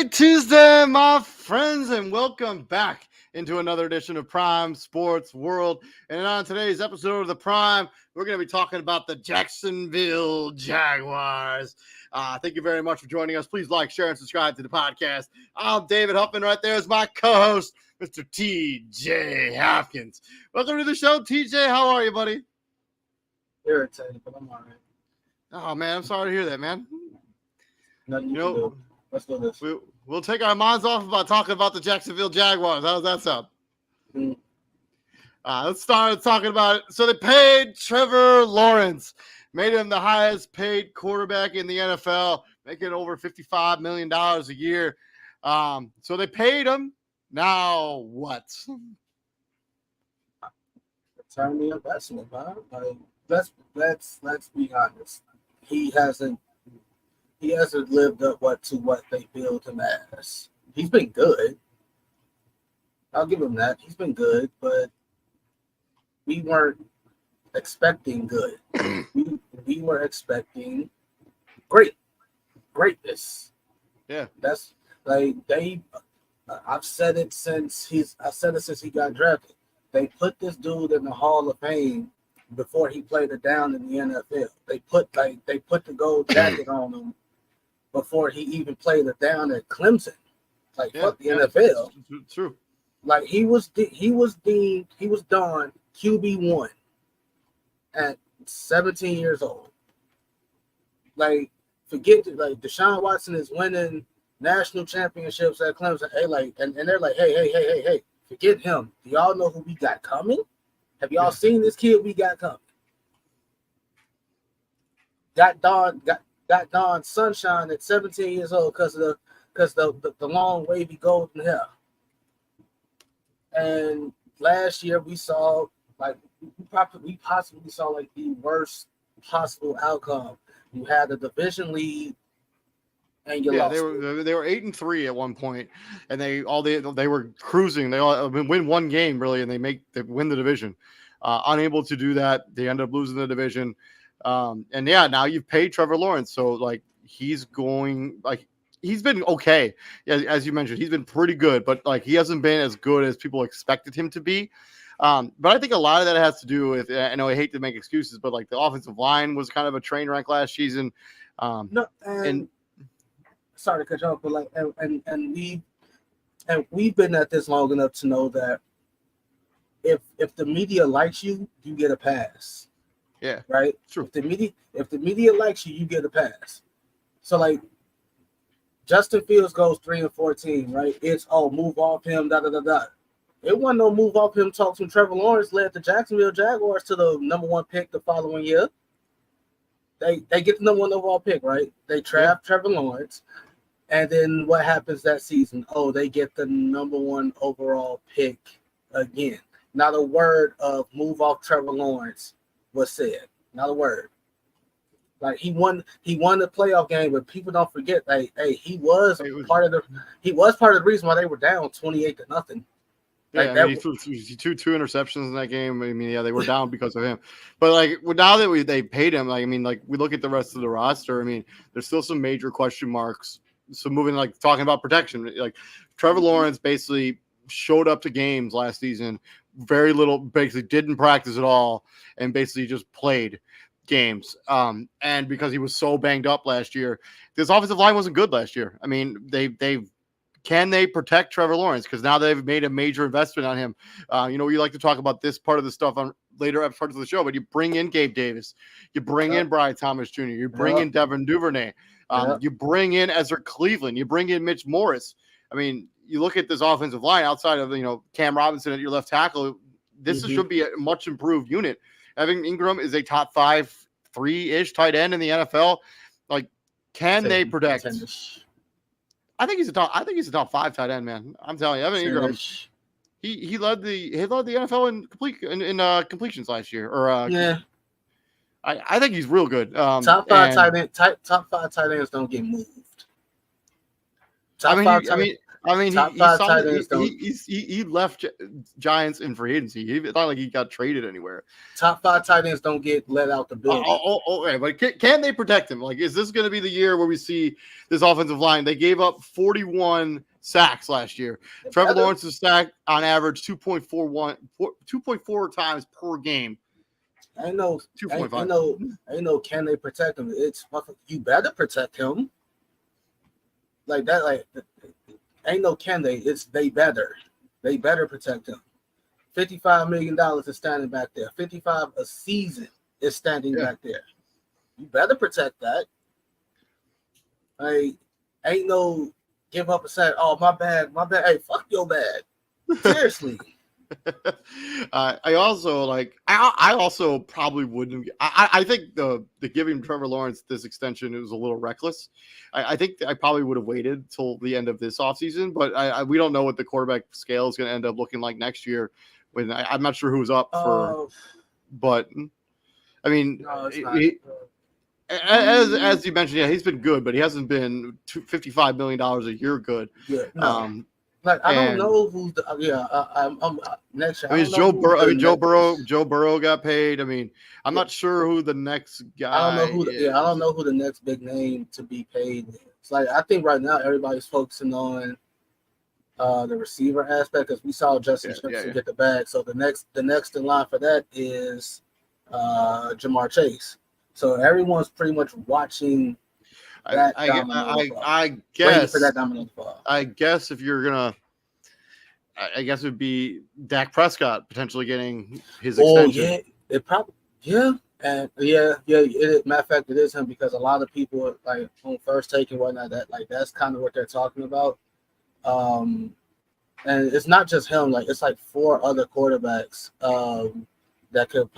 Happy Tuesday, my friends, and welcome back into another edition of Prime Sports World. And on today's episode of the Prime, we're going to be talking about the Jacksonville Jaguars. Thank you very much for joining us. Please like, share, and subscribe to the podcast. I'm David Huffman. Right there is my co-host, Mr. TJ Hopkins. Welcome to the show, TJ. How are you, buddy? Irritated, but I'm all right. Oh, man, I'm sorry to hear that, man. Nothing you can do. Let's do this. We'll take our minds off about talking about the Jacksonville Jaguars. How does that sound? Let's start talking about it. So they paid Trevor Lawrence, made him the highest paid quarterback in the NFL, making over $55 million a year. So they paid him. Now what? Return the investment, man. Like, let's be honest. He hasn't lived up to what they build him as. He's been good. I'll give him that. He's been good, but we weren't expecting good. we were expecting greatness. Yeah. That's like I've said it since he got drafted. They put this dude in the Hall of Fame before he played it down in the NFL. They put the gold jacket on him before he even played it down at Clemson. Fuck the NFL. It's true. Like he was done QB1 at 17 years old. Like Deshaun Watson is winning national championships at Clemson. And they're like, hey, forget him. Do y'all know who we got coming? Have y'all seen this kid we got coming? Got Don Sunshine at 17 years old because the long wavy golden hair. And last year we saw we possibly saw like the worst possible outcome. You had a division lead and you lost. They were 8-3 at one point, and they were cruising. They all win one game really, and they win the division. Unable to do that, they end up losing the division. Now you've paid Trevor Lawrence, so he's been okay. As you mentioned, he's been pretty good, but he hasn't been as good as people expected him to be. But I think a lot of that has to do with, I know I hate to make excuses, but the offensive line was kind of a train wreck last season. Sorry to cut you off, but we've been at this long enough to know that if the media likes you, you get a pass. Yeah. Right? True. If the media likes you, you get a pass. So Justin Fields goes 3-14, right? It's move off him, It wasn't no move off him talks when Trevor Lawrence led the Jacksonville Jaguars to the number one pick the following year. They get the number one overall pick, right? They draft Trevor Lawrence. And then what happens that season? They get the number one overall pick again. Not a word of move off Trevor Lawrence was said. Not a word. He won the playoff game, but people don't forget. He was part of the reason why they were down 28-0. He threw two interceptions in that game. They were down because of him. But now that they paid him, we look at the rest of the roster. There's still some major question marks. So moving talking about protection, Trevor Lawrence basically showed up to games last season, very little, basically didn't practice at all, and basically just played games. And because he was so banged up last year, this offensive line wasn't good last year. Can they protect Trevor Lawrence? Because now they've made a major investment on him. We like to talk about this part of the stuff on later parts of the show, but you bring in Gabe Davis, you bring in Brian Thomas Jr., you bring in Devin Duvernay, you bring in Ezra Cleveland, you bring in Mitch Morris. You look at this offensive line outside of Cam Robinson at your left tackle. This should be a much improved unit. Evan Ingram is a top 5-3-ish tight end in the NFL. Can they protect? I think he's a top 5 tight end, man. I'm telling you, Evan Ingram. He led the NFL in completions last year. I think he's real good. Top 5 tight ends don't get moved. I mean, Top he five signed, tight ends don't. he left Giants in free agency. It's not like he got traded anywhere. Top 5 tight ends don't get let out the building. Okay, but can they protect him? Like, is this going to be the year where we see this offensive line? They gave up 41 sacks last year. Trevor Lawrence's sack on average 2.4 times per game. I know 2.5. I know. Can they protect him? It's you better protect him. Like that. Like ain't no can they. It's they better. They better protect him. $55 million is standing back there. 55 a season is standing back there. You better protect that. Like ain't no give up and say, "Oh my bad." Hey, fuck your bad. Seriously. I also probably wouldn't. I think the giving Trevor Lawrence this extension, it was a little reckless. I think I probably would have waited till the end of this offseason, but we don't know what the quarterback scale is going to end up looking like next year. When I'm not sure who's up for, but I mean, no, as you mentioned, he's been good, but he hasn't been $55 million a year good. Yeah, no. I don't know who's the I'm next year. I mean, Joe Burrow got paid. I mean, I'm not sure who the next guy. I don't know who. I don't know who the next big name to be paid is. It's like I think right now everybody's focusing on the receiver aspect because we saw Justin Jefferson get the bag. So the next in line for that is Jamar Chase. So everyone's pretty much watching. I guess for that domino fall. I guess if you're gonna, I guess it would be Dak Prescott potentially getting his extension. Yeah, it probably matter of fact, it is him because a lot of people like on first take and whatnot that's kind of what they're talking about. And it's not just him. Like it's like 4 other quarterbacks that could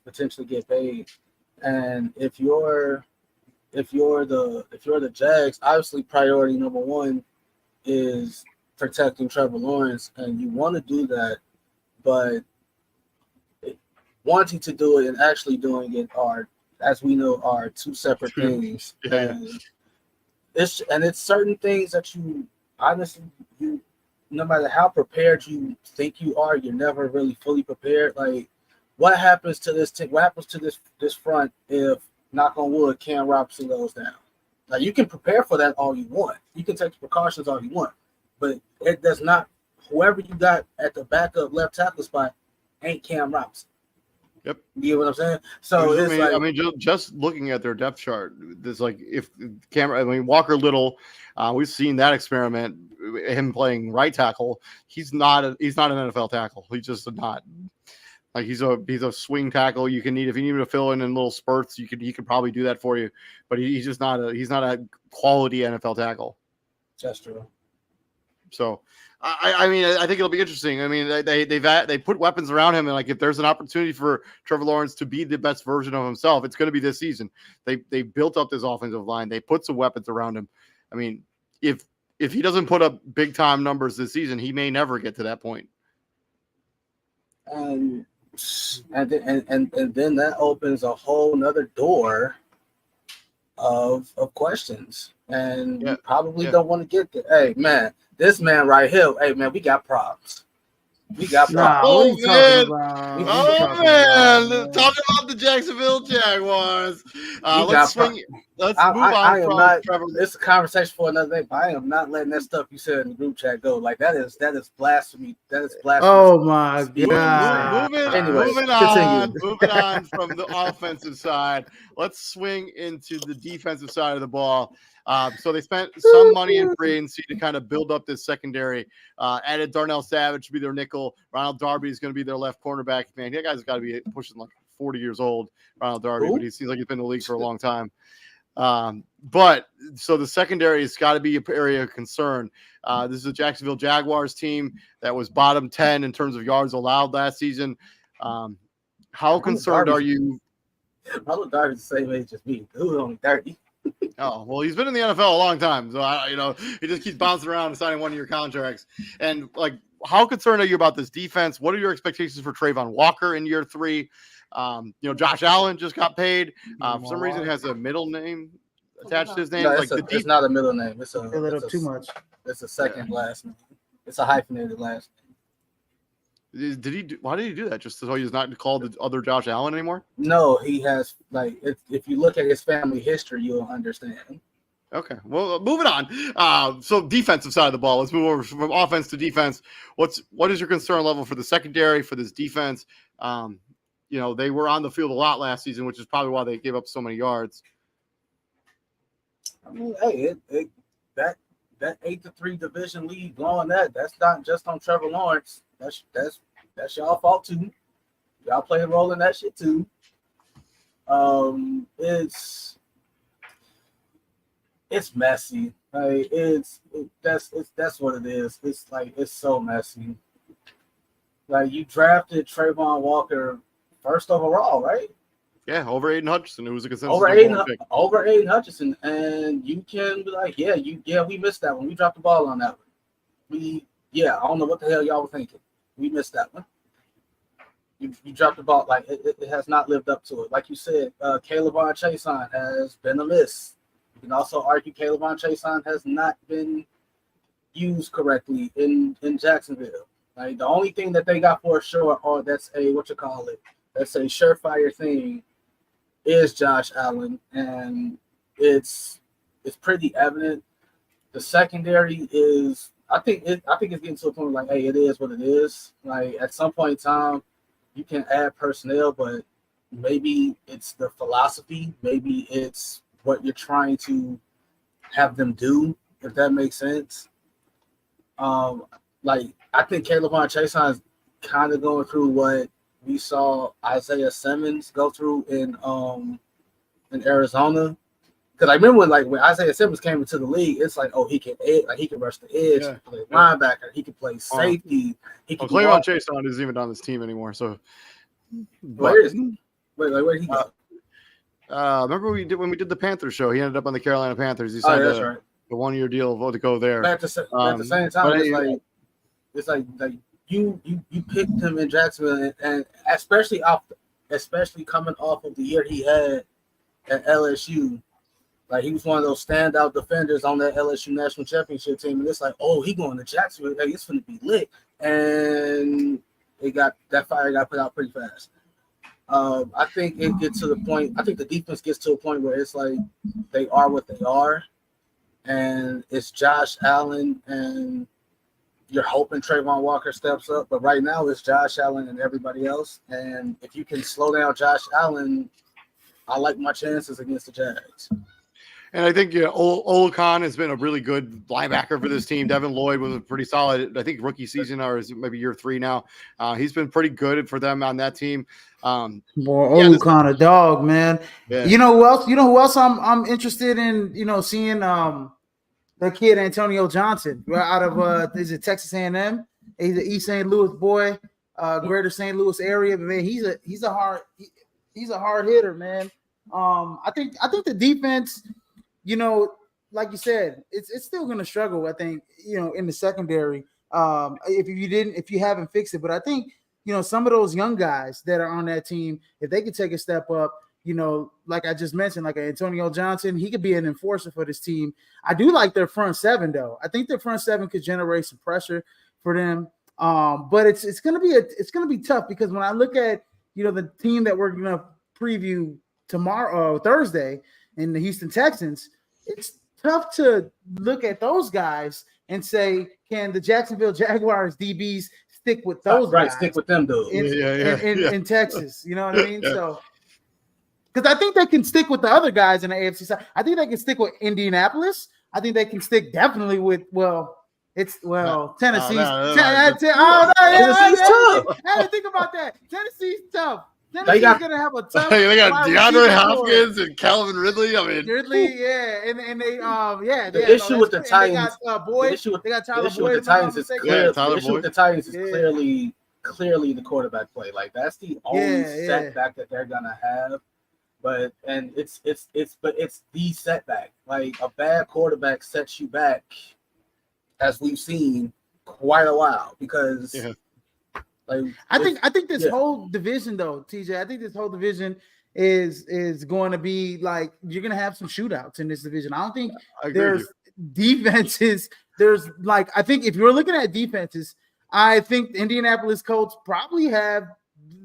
potentially get paid. And if you're the Jags, obviously priority number 1 is protecting Trevor Lawrence, and you want to do that, but wanting to do it and actually doing it are, as we know, are 2 separate things. And it's certain things that you honestly no matter how prepared you think you are, you're never really fully prepared. Like what happens to this team? What happens to this front if, knock on wood, Cam Robinson goes down? Now you can prepare for that all you want. You can take the precautions all you want, but it does not. Whoever you got at the backup left tackle spot ain't Cam Robinson. Yep. You know what I'm saying? So just looking at their depth chart, there's like Walker Little, we've seen that experiment. Him playing right tackle, he's not an NFL tackle. He's just not. Like he's a swing tackle. If you need him to fill in little spurts, he could probably do that for you. But he's just not a quality NFL tackle. That's true. So I mean I think it'll be interesting. I mean they put weapons around him, and like if there's an opportunity for Trevor Lawrence to be the best version of himself, it's going to be this season. They built up this offensive line. They put some weapons around him. I mean if he doesn't put up big time numbers this season, he may never get to that point. And then that opens a whole nother door of questions, and we probably don't want to get there. Hey man, this man right here. Hey man, we got problems. We got problems. Talking about the Jacksonville Jaguars. Let's move on. Trevor. It's a conversation for another day, but I am not letting that stuff you said in the group chat go. Like that is blasphemy. That is blasphemy. Oh my god. Moving on from the offensive side. Let's swing into the defensive side of the ball. So they spent some money in free agency to kind of build up this secondary. Added Darnell Savage to be their nickel. Ronald Darby is going to be their left cornerback. Man, that guy's got to be pushing like 40 years old, Ronald Darby, but he seems like he's been in the league for a long time. But so the secondary has got to be an area of concern. This is a Jacksonville Jaguars team that was bottom 10 in terms of yards allowed last season. How concerned are you? Ronald Darby's the same age as me. Who's only 30? Oh, well, he's been in the NFL a long time. So, he just keeps bouncing around and signing one-year contracts. And, how concerned are you about this defense? What are your expectations for Trayvon Walker in year 3? Josh Allen just got paid. For some reason, has a middle name. attached to his name. No, Like it's not a middle name. Fill it up too much. It's a second last name. It's a hyphenated last name. did he? Why did he do that? Just so he's not called the other Josh Allen anymore? No, he has like if you look at his family history, you'll understand. Okay, well, moving on. So defensive side of the ball. Let's move over from offense to defense. What is your concern level for the secondary for this defense? They were on the field a lot last season, which is probably why they gave up so many yards. I mean, hey, that 8-3 division lead blowing that's not just on Trevor Lawrence. That's y'all fault too. Y'all play a role in that shit too. It's messy. Like that's what it is. It's like it's so messy. Like you drafted Trayvon Walker first overall, right? Yeah, over Aiden Hutchinson, who was a consensus over Aiden Hutchinson, and you can be like, we missed that one. We dropped the ball on that one. I don't know what the hell y'all were thinking. We missed that one. You dropped the ball. Like it has not lived up to it. Like you said, Calebon Chason has been a miss. You can also argue Calebon Chason has not been used correctly in Jacksonville. Like the only thing that they got for sure, or that's a surefire thing, is Josh Allen, and it's pretty evident. The secondary is, I think it's getting to a point like, hey, it is what it is. Like at some point in time, you can add personnel, but maybe it's the philosophy, maybe it's what you're trying to have them do, if that makes sense. Like I think Calebon Chason is kind of going through what we saw Isaiah Simmons go through in Arizona. Because I remember when Isaiah Simmons came into the league, it's like, oh, he can rush the edge, he can play linebacker, he can play safety. Clayton Chason isn't even on this team anymore. So where is he? Wait, where did he go? Remember when we did the Panthers show? He ended up on the Carolina Panthers. He signed a 1-year deal to go there. But at the same time, it's like you picked him in Jacksonville, and especially coming off of the year he had at LSU. Like he was one of those standout defenders on that LSU national championship team, and it's like, oh, he going to Jacksonville, hey, it's going to be lit, and that fire got put out pretty fast. I think it gets to the point. I think the defense gets to a point where it's like they are what they are, and it's Josh Allen, and you're hoping Trayvon Walker steps up, but right now it's Josh Allen and everybody else. And if you can slow down Josh Allen, I like my chances against the Jags. And I think Olakon has been a really good linebacker for this team. Devin Lloyd was a pretty solid, I think, rookie season, or is it maybe year 3 now. He's been pretty good for them on that team. Boy, Olakon, a dog, man. Yeah. You know who else I'm interested in, seeing the kid Antonio Johnson out of is it Texas A&M? He's an East St. Louis boy, Greater St. Louis area. But man, he's a hard hitter, man. I think the defense, like you said, it's still going to struggle. I think in the secondary, if you haven't fixed it. But I think some of those young guys that are on that team, if they could take a step up. Like I just mentioned, like Antonio Johnson, he could be an enforcer for this team. I do like their front seven, though. I think their front seven could generate some pressure for them. But it's gonna be tough because when I look at the team that we're gonna preview tomorrow, Thursday, in the Houston Texans, it's tough to look at those guys and say, can the Jacksonville Jaguars DBs stick with those guys? Stick with them, dude. In Texas, you know what I mean? Yeah. So. Because I think they can stick with the other guys in the AFC side. I think they can stick with Indianapolis. I think they can stick definitely with Tennessee's. Tennessee's tough. I didn't think about that. Tennessee's tough. Tennessee's gonna have a tough. They got DeAndre Hopkins and Calvin Ridley. I mean, Ridley, yeah, and they The issue with the Titans, they got Tyler Boyd. The issue with the Titans is clearly the quarterback play. Like that's the only setback that they're gonna have. But it's the setback. Like a bad quarterback sets you back, as we've seen, quite a while. Because Like I think this whole division though, TJ, I think this whole division is going to be like you're going to have some shootouts in this division. I don't think there's defenses. There's like I think if you're looking at defenses, I think the Indianapolis Colts probably have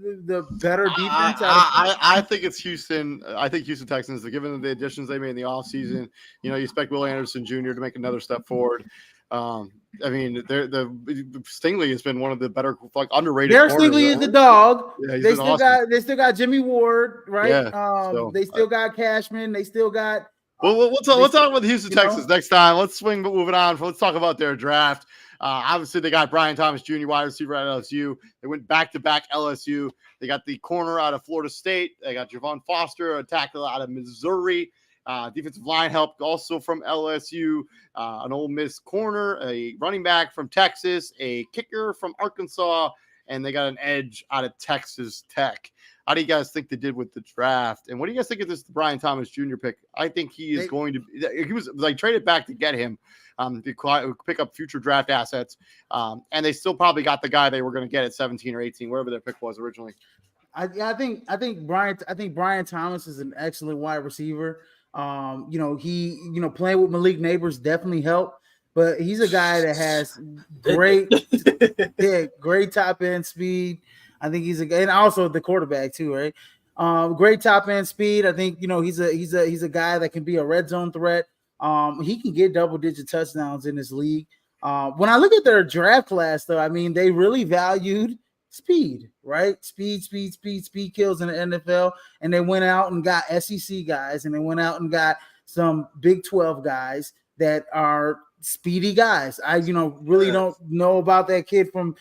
the better defense. I think it's Houston. I think Houston Texans, given the additions they made in the offseason, you expect Will Anderson Jr. to make another step forward. I mean, the Stingley has been one of the better, like underrated. Their Stingley is the dog. Yeah, they still got Jimmy Ward, right? Yeah, they still got Cashman. They still got. Well, we'll talk about the Houston Texans next time. Let's moving on. Let's talk about their draft. Obviously, they got Brian Thomas Jr., wide receiver at LSU. They went back-to-back LSU. They got the corner out of Florida State. They got Javon Foster, a tackle out of Missouri. Defensive line help also from LSU. An Ole Miss corner, a running back from Texas, a kicker from Arkansas, and they got an edge out of Texas Tech. How do you guys think they did with the draft? And what do you guys think of this Brian Thomas Jr. pick? I think he is going to – he was like traded back to get him to pick up future draft assets. And they still probably got the guy they were going to get at 17 or 18, wherever their pick was originally. I think Brian Thomas is an excellent wide receiver. He playing with Malik Neighbors definitely helped. But he's a guy that has great top end speed. I think and also the quarterback too, right? Great top end speed. I think he's a guy that can be a red zone threat. He can get double digit touchdowns in this league. When I look at their draft class, though, I mean they really valued speed, right? Speed kills in the NFL, and they went out and got SEC guys, and they went out and got some Big 12 guys that are speedy guys. I really don't know about that kid from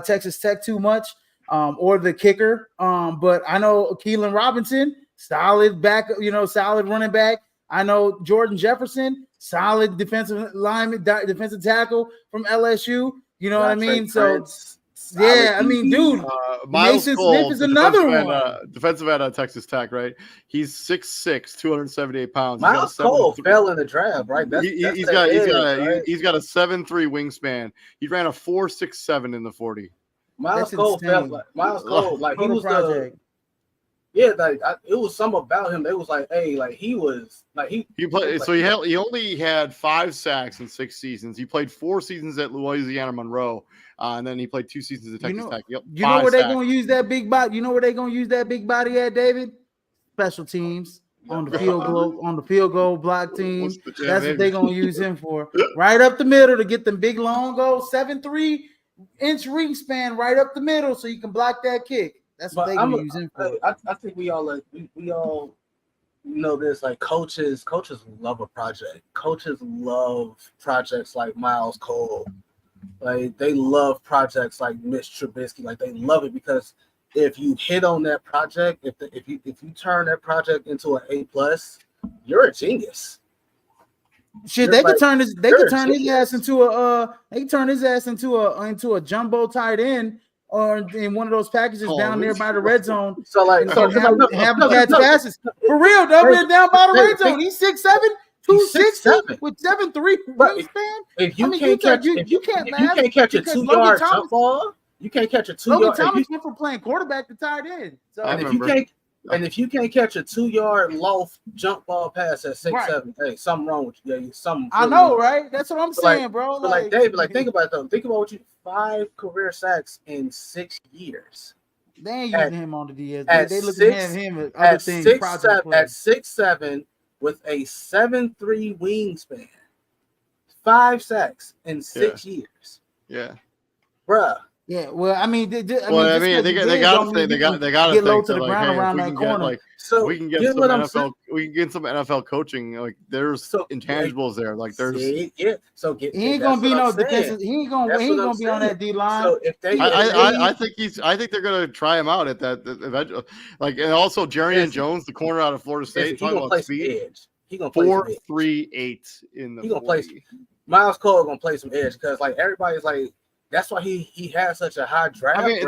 Texas Tech too much. Or the kicker. But I know Keelan Robinson, solid back, solid running back. I know Jordan Jefferson, solid defensive tackle from LSU. You know what I mean? Prince, I mean, dude, Mason Smith is another one. Defensive end at Texas Tech, right? He's 6'6", 278 pounds. Miles Cole fell in the draft, right? He's got a 7'3" wingspan. He ran a 4.67 in the 40. Miles Cole felt like he was project. It was something about him. It was like, hey, like he played. So he only had 5 sacks in 6 seasons. He played 4 seasons at Louisiana Monroe, and then he played 2 seasons at Texas Tech. You know where they're going to use that big body? You know where they're going to use that big body at, David? Special teams on the field goal block team. That's what they're going to use him for. Right up the middle to get them big long goals, 7'3" inch wingspan right up the middle, so you can block that kick. That's what they're gonna use him for. I think we all know this. Like coaches love a project. Coaches love projects like Miles Cole. Like they love projects like Mitch Trubisky. Like they love it because if you hit on that project, if you turn that project into an A+, you're a genius. Shit, they could turn his ass into a jumbo tight end or in one of those packages down there by the red zone. So like have him catch passes. For real, though, down by the red zone. He's 6'7", 260 with 7'3" wingspan. If you can't catch a 2-yard jump ball, you can't catch a 2-yard. Logan Thomas went from playing quarterback to tight end. So if you can't catch a 2-yard loft jump ball pass at 6'7", hey, something wrong with you. Something. I know, right? That's what I'm saying, bro. But like David, think about it though. Think about 5 career sacks in 6 years. They ain't using him on the DS. They look at him as other things. At 6'7" with a 7'3" wingspan, 5 sacks in 6 years. Yeah, bruh. Yeah, well, I mean, they got to think get low to the ground around that corner. So we can get some NFL coaching. Like there's intangibles there. Like there's So he ain't gonna be no defensive. He ain't gonna be on that D line. So if I think they're gonna try him out at that eventually. Like and also Jerrion Jones, the corner out of Florida State, talking about speed. Edge. He gonna play 4.38 in the. He gonna play. Miles Cole gonna play some edge because like everybody's like. That's why he has such a high draft. I mean,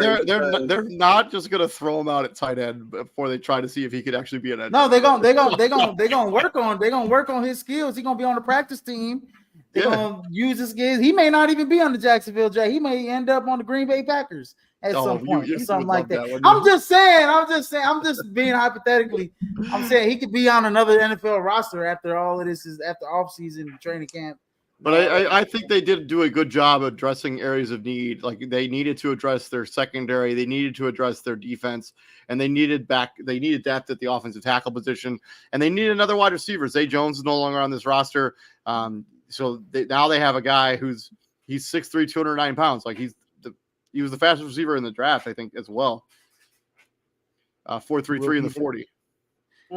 they're not just gonna throw him out at tight end before they try to see if he could actually be an edge. No, they're gonna work on his skills. He's gonna be on the practice team. They're gonna use his skills. He may not even be on the Jacksonville Jaguars. He may end up on the Green Bay Packers. at some point, or something would like love that. wouldn't I'm you? just saying. I'm just being hypothetically. I'm saying he could be on another NFL roster after all of this is after offseason training camp. But I think they did do a good job addressing areas of need. Like they needed to address their secondary, they needed to address their defense, and they needed depth at the offensive tackle position, and they needed another wide receiver. Zay Jones is no longer on this roster, so now they have a guy he's 6'3", 209 pounds. Like he was the fastest receiver in the draft, I think, as well. 4.33 in the 40.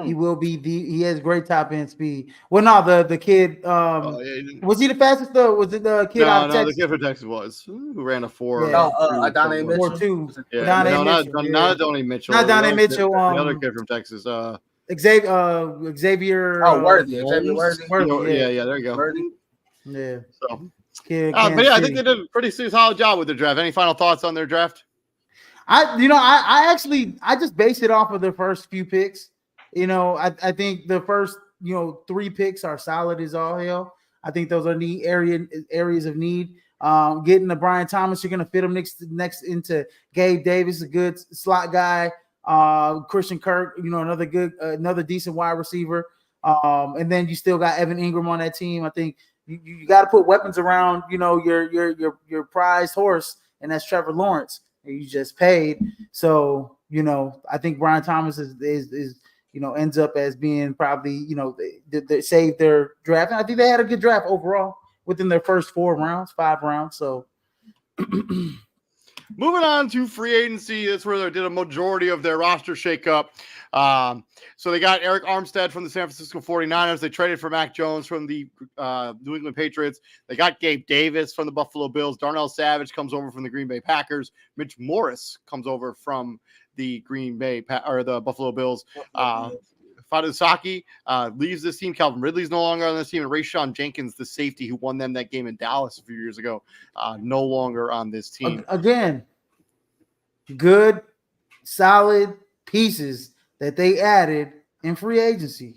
He will be he has great top end speed. Well, no, the kid was he the fastest though? Was it the kid out of Texas? The kid from Texas was who ran a 4. Yeah. Adonai Mitchell. 4.2. Yeah, not Adonai Mitchell. Not Adonai Mitchell. The other kid from Texas. Xavier. Worthy. Xavier Worthy. Yeah. There you go. Worthy. Yeah. So, kid, but yeah, I think they did a pretty solid job with their draft. Any final thoughts on their draft? I just based it off of the first few picks. I think the first 3 picks are solid as all hell. I think those are areas of need. Getting the Brian Thomas, you're gonna fit him next into Gabe Davis, a good slot guy. Christian Kirk, another decent wide receiver. And then you still got Evan Ingram on that team. I think you got to put weapons around your prized horse, and that's Trevor Lawrence. You just paid, so I think Brian Thomas is ends up as being probably they saved their draft. And I think they had a good draft overall within their first 5 rounds. So moving on to free agency, that's where they did a majority of their roster shakeup. So they got Eric Armstead from the San Francisco 49ers. They traded for Mac Jones from the New England Patriots. They got Gabe Davis from the Buffalo Bills. Darnell Savage comes over from the Green Bay Packers. Mitch Morris comes over from the the Buffalo Bills. Fadusaki leaves this team. Calvin Ridley's no longer on this team. And Rayshawn Jenkins, the safety who won them that game in Dallas a few years ago, no longer on this team. Again, good, solid pieces that they added in free agency,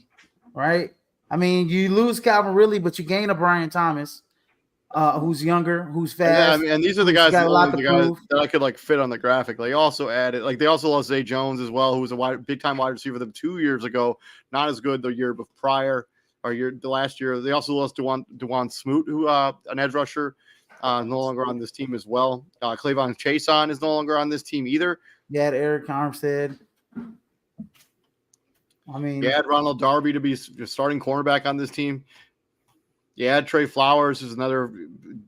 right? I mean, you lose Calvin Ridley, but you gain a Brian Thomas, who's younger, who's fast. And these are the guys that I could fit on the graphic. They also added, they also lost Zay Jones as well, who was a big time wide receiver for them 2 years ago. Not as good the year prior or the last year. They also lost Dewan Smoot, who an edge rusher, no longer on this team as well. Clavon Chason is no longer on this team either. You had Eric Armstead. You had Ronald Darby to be starting cornerback on this team. You had Trey Flowers, who's another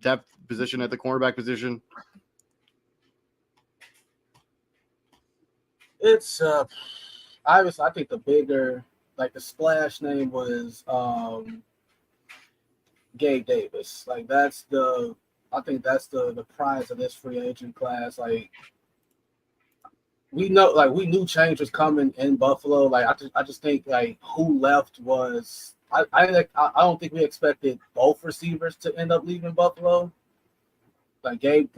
depth position at the cornerback position. It's obviously, I think the bigger, the splash name was Gabe Davis. I think that's the prize of this free agent class. We knew change was coming in Buffalo. I just think who left was I don't think we expected both receivers to end up leaving Buffalo. Gabe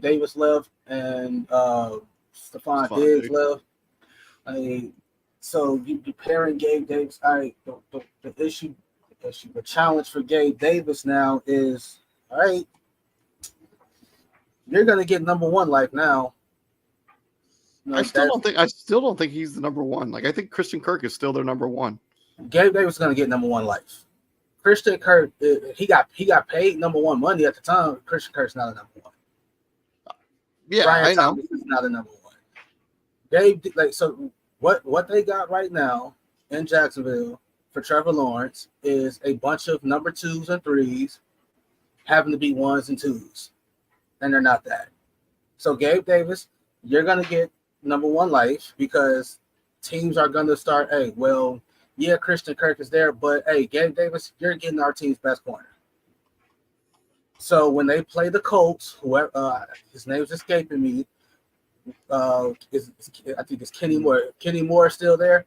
Davis left and Stephon Diggs left. So you pairing Gabe Davis. The challenge for Gabe Davis now is you're gonna get number 1 life now. I still don't think he's the number 1. I think Christian Kirk is still their number 1. Gabe Davis is going to get number 1 life. Christian Kirk, he got paid number 1 money at the time. Christian Kirk's not a number 1. Yeah, Brian I know. Thomas is not a number 1. So what they got right now in Jacksonville for Trevor Lawrence is a bunch of number 2s and 3s having to be 1s and 2s, and they're not that. So Gabe Davis, you're going to get number 1 life because teams are going to start, Christian Kirk is there, but Gabe Davis, you're getting our team's best corner. So when they play the Colts, whoever his name's escaping me, I think it's Kenny Moore. Kenny Moore is still there.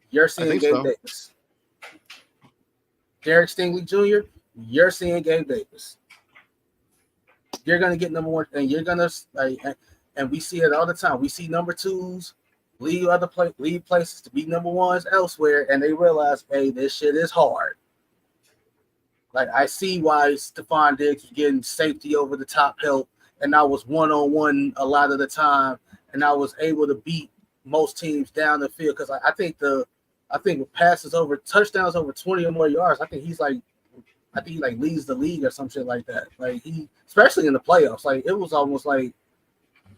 You're seeing Gabe Davis. Derek Stingley Jr., you're seeing Gabe Davis. You're gonna get number 1, and you're gonna and we see it all the time. We see number 2s leave places to be number 1s elsewhere, and they realize, this shit is hard. I see why Stephon Diggs was getting safety over the top help and I was one-on-one a lot of the time, and I was able to beat most teams down the field because I think with passes over touchdowns over 20 or more yards, I think he leads the league or some shit like that. Like he, especially in the playoffs, like it was almost like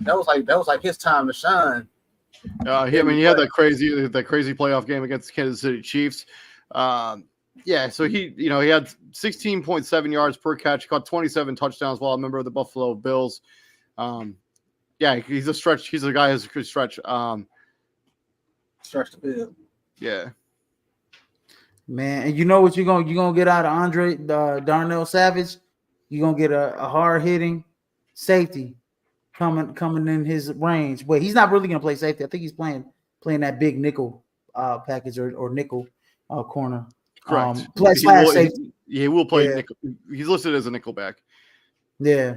that was like his time to shine. He had that crazy playoff game against the Kansas City Chiefs. So he had 16.7 yards per catch, caught 27 touchdowns while a member of the Buffalo Bills. He's a stretch. He's a guy who's a good stretch. Stretch the field. Yeah. Man, and you know what you're gonna get out of Darnell Savage? You're gonna get a hard hitting safety coming in his range. But he's not really gonna play safety. I think he's playing that big nickel package or nickel corner. Correct. Safety. He will play nickel. He's listed as a nickel back. Yeah.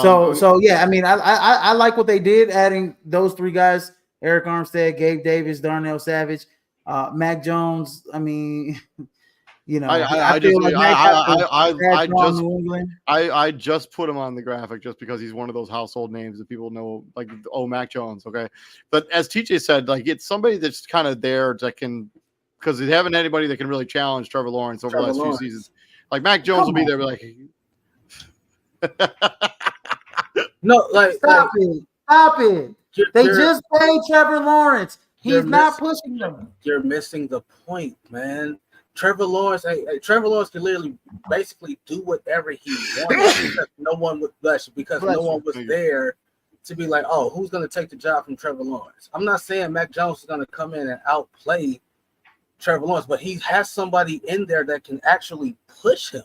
So yeah, I mean, I like what they did, adding those three guys: Eric Armstead, Gabe Davis, Darnell Savage, Mac Jones. I mean, I just put him on the graphic just because he's one of those household names that people know, like Mac Jones. Okay, but as TJ said, like it's somebody that's kind of there that can, because they haven't anybody that can really challenge Trevor Lawrence over the last few seasons. Like Mac Jones will be there, like. No, stop it. They just paid Trevor Lawrence. He's not pushing them. You're missing the point, man. Trevor Lawrence can literally basically do whatever he wants because no one was there to be like, oh, who's going to take the job from Trevor Lawrence? I'm not saying Mac Jones is going to come in and outplay Trevor Lawrence, but he has somebody in there that can actually push him.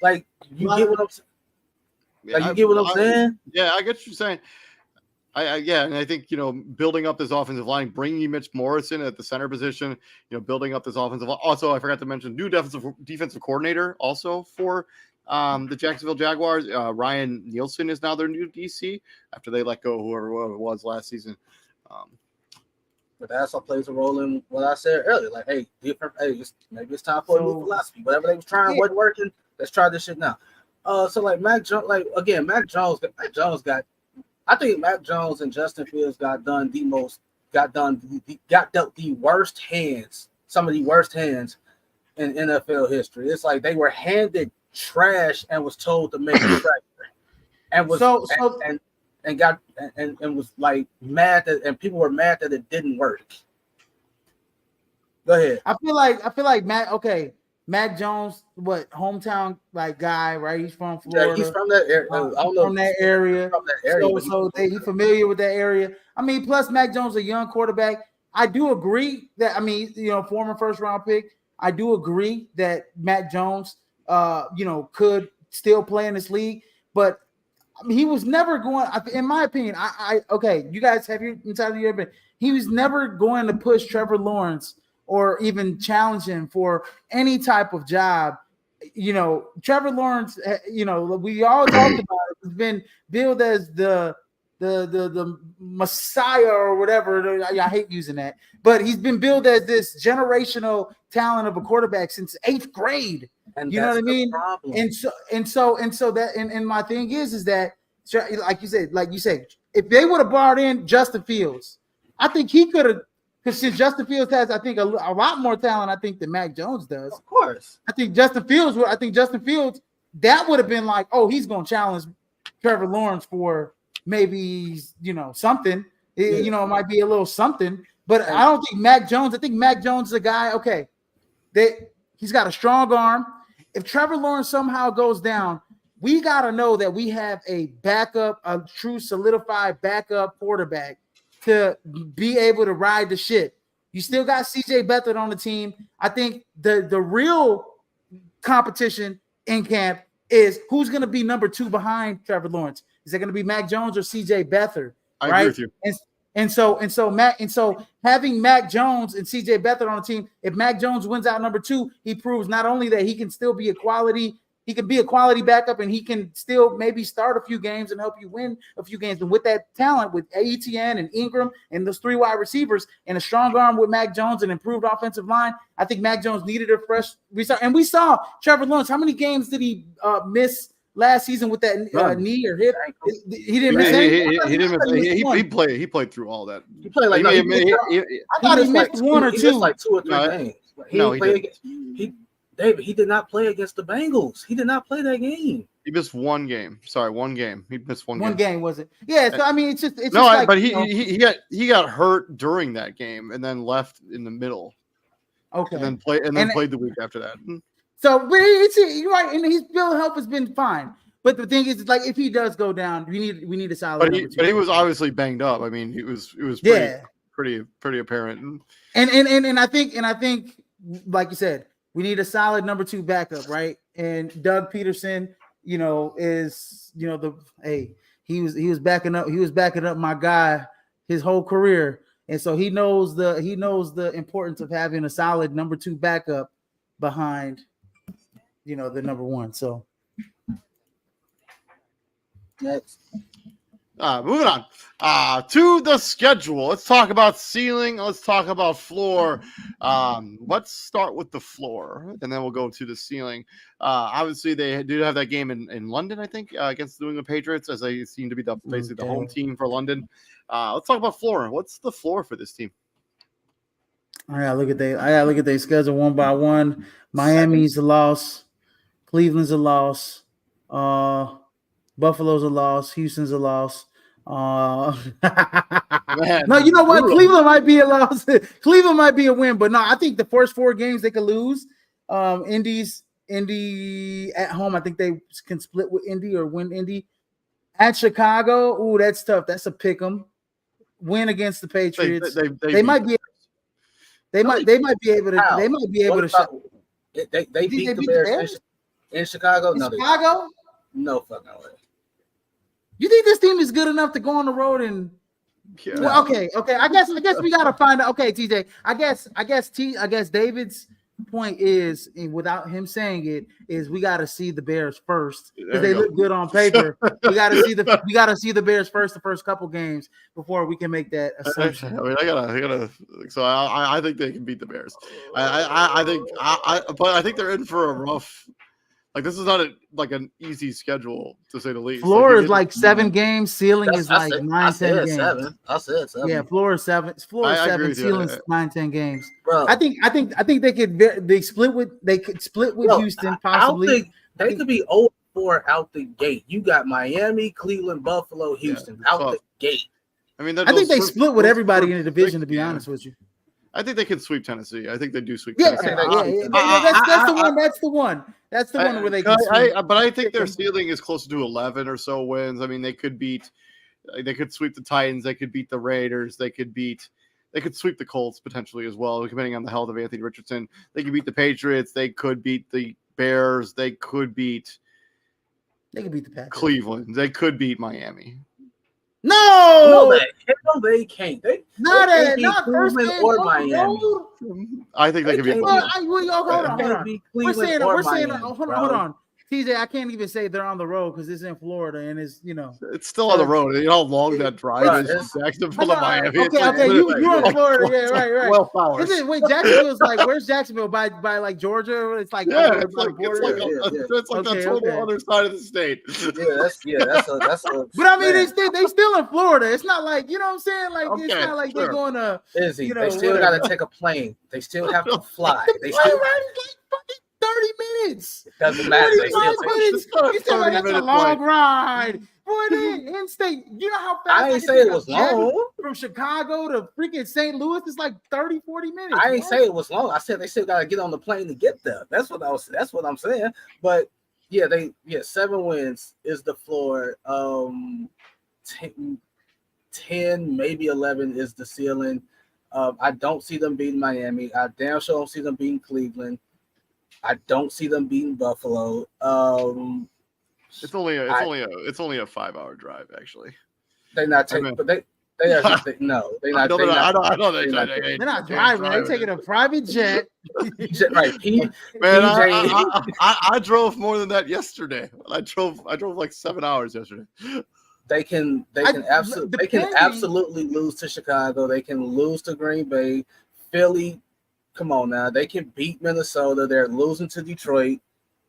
Like, you get what I'm saying? Saying? Yeah, I get what you're saying. And I think, building up this offensive line, bringing Mitch Morrison at the center position, building up this offensive line. Also, I forgot to mention new defensive coordinator also for the Jacksonville Jaguars. Ryan Nielsen is now their new DC after they let go whoever it was last season. But that also plays a role in what I said earlier. Like, maybe it's time for a new philosophy. Whatever they was trying wasn't working. Let's try this shit now. So like Mac Jones, I think Mac Jones and Justin Fields got dealt the worst hands, some of the worst hands in NFL history. It's like they were handed trash and was told to make it and was and was like mad that, and people were mad that it didn't work. Go ahead. I feel like Mac Jones, hometown guy, right? He's from Florida. Yeah, he's from that area. From that area. He's familiar with that area. I mean, plus Mac Jones, a young quarterback. I do agree that, former first round pick. I do agree that Mac Jones, could still play in this league, but he was never going. In my opinion, you guys have your entire year, but he was never going to push Trevor Lawrence or even challenge him for any type of job. Trevor Lawrence, we all talked about it, has been billed as the Messiah or whatever. I hate using that, but he's been billed as this generational talent of a quarterback since 8th grade. And you know what I mean? Problem. And so my thing is that, like you said, if they would have brought in Justin Fields, I think he could have. Because since Justin Fields has, I think, a lot more talent, I think, than Mac Jones does. Of course. I think Justin Fields, that would have been like, oh, he's going to challenge Trevor Lawrence for maybe, something. It might be a little something. But I don't think Mac Jones, I think Mac Jones is a guy, he's got a strong arm. If Trevor Lawrence somehow goes down, we got to know that we have a true solidified backup quarterback to be able to ride the shit. You still got CJ Beathard on the team. I think the real competition in camp is who's going to be number 2 behind Trevor Lawrence. Is it going to be Mac Jones or CJ Beathard? I agree with you. And so having Mac Jones and CJ Beathard on the team, if Mac Jones wins out number 2, he proves not only that he can still be a quality backup, and he can still maybe start a few games and help you win a few games. And with that talent, with Etienne and Ingram and those 3 wide receivers and a strong arm with Mac Jones and improved offensive line, I think Mac Jones needed a fresh restart. And we saw Trevor Lawrence. How many games did he miss last season with that knee or hip. He didn't miss any. He played through all that. He played like I thought he missed one or two. He missed like 2 or 3 games. David, he did not play against the Bengals. He did not play that game. He missed one game. Sorry, one game. He missed one game. One game, was it? Yeah. So I mean, it's just but he got hurt during that game and then left in the middle. Okay. And then played the week after that. So, but you're right, and his bill health has been fine. But the thing is, like, if he does go down, we need a solid. But he was obviously banged up. I mean, it was pretty apparent. And I think, like you said, we need a solid number 2 backup, right? And Doug Peterson, he was backing up my guy his whole career, and so he knows the importance of having a solid number 2 backup behind, the number 1. So next. Moving on to the schedule. Let's talk about ceiling. Let's talk about floor. Let's start with the floor, and then we'll go to the ceiling. Obviously, they do have that game in London, I think, against the New England Patriots, as they seem to be basically the home team for London. Let's talk about floor. What's the floor for this team? I gotta look at their schedule one by one. Miami's a loss. Cleveland's a loss. Buffalo's a loss. Houston's a loss. No, you know what? Cleveland might be a loss. Cleveland might be a win, but no, I think the first 4 games they could lose. Indy at home, I think they can split with Indy or win Indy. At Chicago, ooh, that's tough. That's a pick 'em. Win against the Patriots. They might be. They might be able to. They might be able to. They beat the Bears in Chicago. No, Chicago. No fucking way. You think this team is good enough to go on the road and? Yeah. Well, okay. I guess we gotta find out. Okay, TJ. I guess David's point is, and without him saying it, is we gotta see the Bears first because they look good on paper. we gotta see the Bears first, the first couple games before we can make that assumption. I gotta. So I think they can beat the Bears. I think they're in for a rough. Like, this is not an easy schedule, to say the least. Floor is like 7 games. Ceiling is like 9, 10 games. 7. I said 7. Yeah, floor is 7. Floor is 7. Ceiling is 9, 10 games. Bro, I think they could split with Houston possibly. They could be 0-4 out the gate. You got Miami, Cleveland, Buffalo, Houston out the gate. I mean, I think they split with everybody in the division. To be honest with you, I think they can sweep Tennessee. I think they do sweep. Yeah, Tennessee. That's the one. That's the one. That's the one where they can. But I think their ceiling is closer to 11 or so wins. I mean, they could sweep the Titans. They could beat the Raiders. They could sweep the Colts potentially as well, depending on the health of Anthony Richardson. They could beat the Patriots. They could beat the Bears. They could beat the Patriots. Cleveland. They could beat Miami. No, they can't. Not first game or Miami. I think they can beat. Hold on. We're saying. Hold on. TJ, I can't even say they're on the road because it's in Florida and it's it's still on the road. You know how long that drive is from Jacksonville to Miami. Okay, you're in Florida, yeah, right. 12 hours. Wait, Jacksonville's like, where's Jacksonville by like Georgia? It's like it's like the total other side of the state. That's a. But I mean, they still in Florida. It's not like you know what I'm saying. Like it's not like they're going to. They still got to take a plane. They still have to fly. They still. 30 minutes. It doesn't matter. You said like that's a long ride. Boy, they in-state. You know how fast I ain't say it was long. From Chicago to freaking St. Louis, it's like 30, 40 minutes. I ain't say it was long. I said they still gotta get on the plane to get there. That's what I'm saying. But yeah, 7 wins is the floor. 10, maybe 11 is the ceiling. I don't see them beating Miami. I damn sure don't see them beating Cleveland. I don't see them beating Buffalo. It's only a 5-hour drive, actually. They're not taking, but they're not. They're not driving. They're taking a private jet. Right, man. I drove more than that yesterday. I drove like 7 hours yesterday. They can absolutely lose to Chicago. They can lose to Green Bay, Philly. Come on now, they can beat Minnesota. They're losing to Detroit.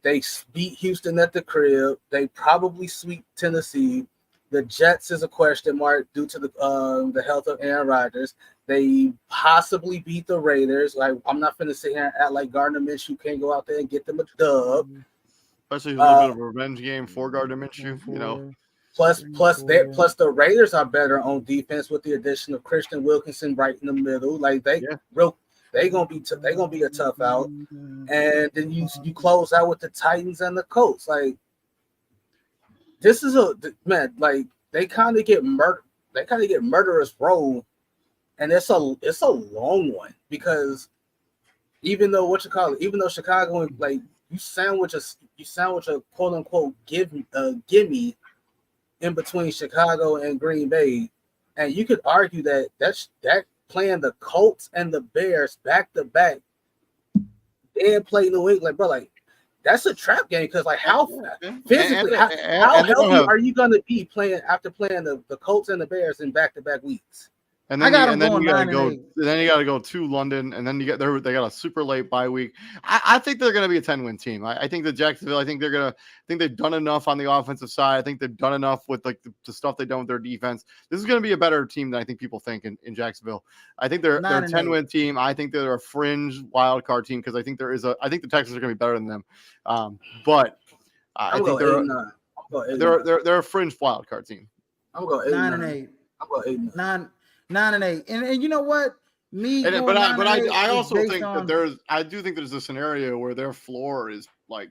They beat Houston at the crib. They probably sweep Tennessee. The Jets is a question mark due to the health of Aaron Rodgers. They possibly beat the Raiders. Like, I'm not finna sit here and act like Gardner Minshew can't go out there and get them a dub. Especially a little bit of a revenge game for Gardner Minshew, you know. Plus the Raiders are better on defense with the addition of Christian Wilkinson right in the middle. Like they gonna be a tough out. And then you close out with the Titans and the Colts. Like, this is like they kind of get murderous row, and it's a long one, because even though Chicago, like, you sandwich a quote unquote gimme in between Chicago and Green Bay, and you could argue that playing the Colts and the Bears back to back and play New England, bro, like, that's a trap game, because like how physically how healthy are you gonna be after playing the Colts and the Bears in back-to-back weeks? And then you gotta go to London, and then they got a super late bye week. I think they're gonna be a 10-win team. I think that Jacksonville, I think they've done enough on the offensive side. I think they've done enough with like the stuff they've done with their defense. This is gonna be a better team than I think people think in Jacksonville. I think they're a 10-win team. I think they're a fringe wild card team, because I think I think the Texans are gonna be better than them. But I think they're a fringe wild card team. I'm going 8-9. I'm going 8-9. 9-8, and you know what? I also think that I do think there's a scenario where their floor is like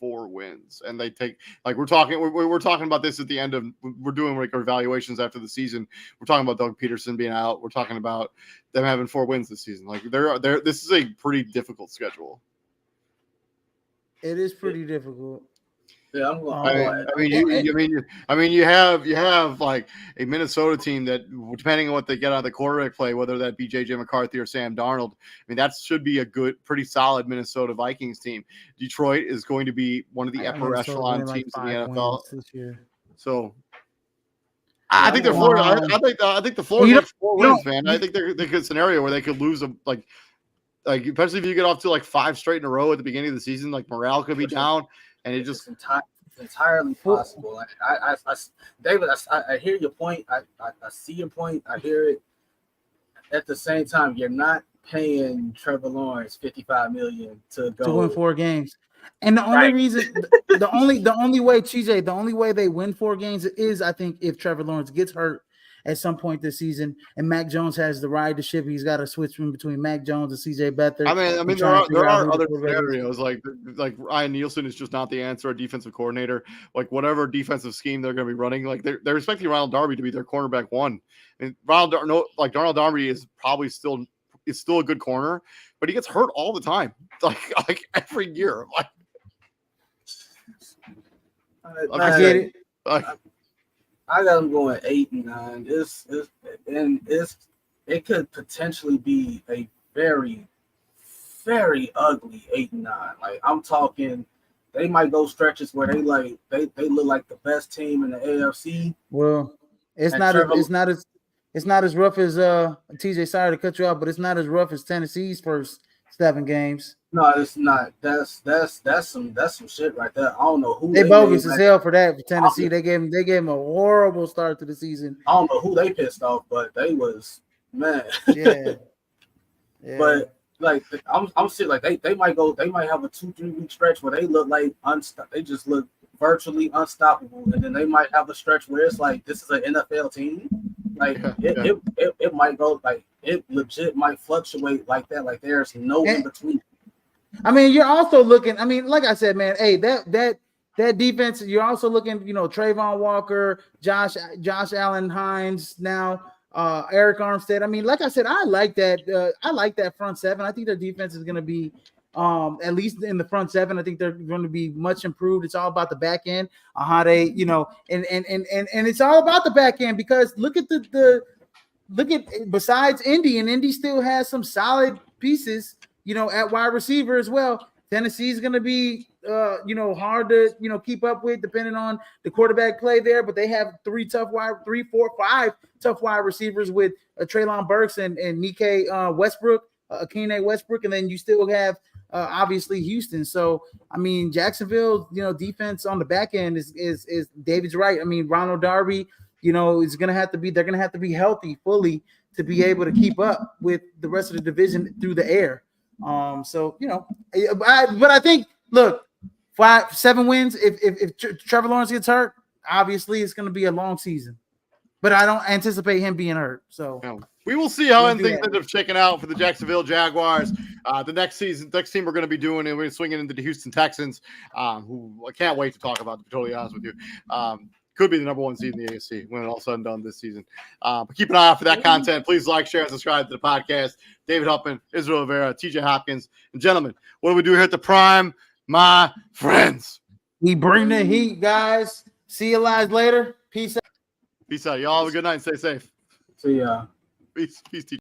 4 wins, and they take, like, we're talking about this at the end of, we're doing like our evaluations after the season. We're talking about Doug Peterson being out. We're talking about them having 4 wins this season. Like, this is a pretty difficult schedule. It is pretty difficult. Yeah, I'm going. You have like a Minnesota team that, depending on what they get out of the quarterback play, whether that be JJ McCarthy or Sam Darnold, I mean, that should be a good, pretty solid Minnesota Vikings team. Detroit is going to be one of the upper echelon teams in the NFL this year. So I think they're Florida. I think the Florida 4 wins, man. I think they're a good scenario where they could lose like especially if you get off to like 5 straight in a row at the beginning of the season, like morale could be down. And it just entirely possible. David, I hear your point. I see your point. I hear it. At the same time, you're not paying Trevor Lawrence $55 million to win 4 games. And the only reason, the only way, TJ, the only way they win 4 games is, I think, if Trevor Lawrence gets hurt at some point this season, and Mac Jones has the ride to ship. He's got to switch in between Mac Jones and CJ Beathard. I mean, there are other scenarios like Ryan Nielsen is just not the answer, a defensive coordinator. Like, whatever defensive scheme they're going to be running, like they're expecting Ronald Darby to be their cornerback 1. And Ronald Darby is probably still a good corner, but he gets hurt all the time, like every year. I get it. I got them going 8-9. It could potentially be a very, very ugly 8-9. Like, I'm talking, they might go stretches where they look like the best team in the AFC. Well, it's not as rough as TJ. Sorry to cut you off, but it's not as rough as Tennessee's first 7 games. No, it's not. That's some shit right there. I don't know who they bogus as hell for that. For Tennessee, they gave him a horrible start to the season. I don't know who they pissed off, but they was, man. Yeah. But like, I'm sitting like they might have a 2-3 week stretch where they look like they just look virtually unstoppable, and then they might have a stretch where it's like, this is an NFL team. Like, it might go, like, it legit might fluctuate like that. Like, there's no in between. I mean, you're also looking. I mean, like I said, man. Hey, that defense. You're also looking. Trayvon Walker, Josh Allen Hines now, Eric Armstead. I mean, like I said, I like that. I like that front 7. I think their defense is going to be, at least in the front 7. I think they're going to be much improved. It's all about the back end, how they, and it's all about the back end, because look at besides Indy, and Indy still has some solid pieces, at wide receiver as well. Tennessee's going to be, hard to, keep up with, depending on the quarterback play there. But they have 3, 4, 5 tough wide receivers with Treylon Burks and Nikkei Westbrook, Akine Westbrook, and then you still have obviously Houston. So I mean, Jacksonville, defense on the back end is David's right. I mean, Ronald Darby, is gonna have to be. They're gonna have to be healthy fully to be able to keep up with the rest of the division through the air. So but I think, look, 5-7 wins. If Trevor Lawrence gets hurt, obviously it's going to be a long season. But I don't anticipate him being hurt. So we will see how things end up shaking out for the Jacksonville Jaguars. The next team we're going to be doing, and we're going to swing it into the Houston Texans, who I can't wait to talk about, to be totally honest with you. Could be the number 1 seed in the AFC when it's all said and done this season. But keep an eye out for that content. Please like, share, and subscribe to the podcast. David Huppman, Israel Rivera, TJ Hopkins. And gentlemen, what do we do here at the Prime, my friends? We bring the heat, guys. See you guys later. Peace out. Peace out. Y'all have a good night and stay safe. See ya. Peace.